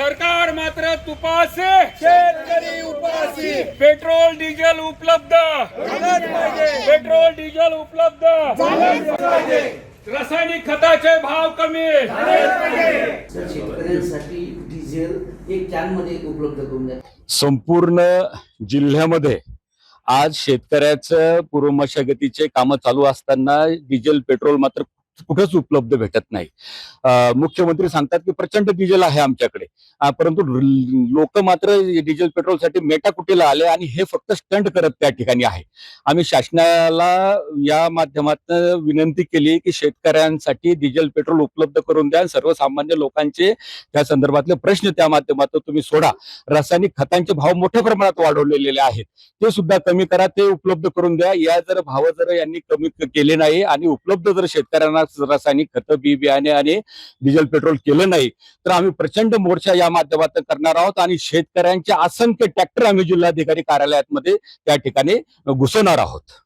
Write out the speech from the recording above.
सरकार मात्र तुपासे, शेतकरी उपासी पेट्रोल डिझेल उपलब्ध, झालंच पाहिजे पेट्रोल डिझेल उपलब्ध, झालंच पाहिजे रासायनिक खताचे भाव कमी, तर शेतकऱ्यांसाठी डिझेल एक कॅनमध्ये उपलब्ध करून द्या. संपूर्ण जिल्ह्यामध्ये आज शेतकऱ्याचं पूर्व मशागतीचे कामं चालू असताना डिझेल पेट्रोल मात्र कुठंच उपलब्ध भेटत नाही. मुख्यमंत्री सांगतात की प्रचंड डिझेल आहे आमच्याकडे, परंतु लोक मात्र डिझेल पेट्रोलसाठी मेटाकुटीला आले आणि हे फक्त स्टंट करत त्या ठिकाणी आहे. आम्ही शासनाला या माध्यमातून विनंती केली की शेतकऱ्यांसाठी डिझेल पेट्रोल उपलब्ध करून द्या. सर्वसामान्य लोकांचे त्या संदर्भातले प्रश्न त्या माध्यमातून तुम्ही सोडा. रासायनिक खतांचे भाव मोठ्या प्रमाणात वाढवलेले आहेत, ते सुद्धा कमी करा, ते उपलब्ध करून द्या. या जर भाव जर यांनी कमी केले नाही आणि उपलब्ध जर शेतकऱ्यांना रासायनिक खतं बी बियाणे आणि डिझेल पेट्रोल केलं नाही तर आम्ही प्रचंड मोर्चा या माध्यमातून करणार आहोत आणि शेतकऱ्यांचे असंख्य ट्रॅक्टर आम्ही जिल्हाधिकारी कार्यालयात मध्ये त्या ठिकाणी घुसवणार आहोत.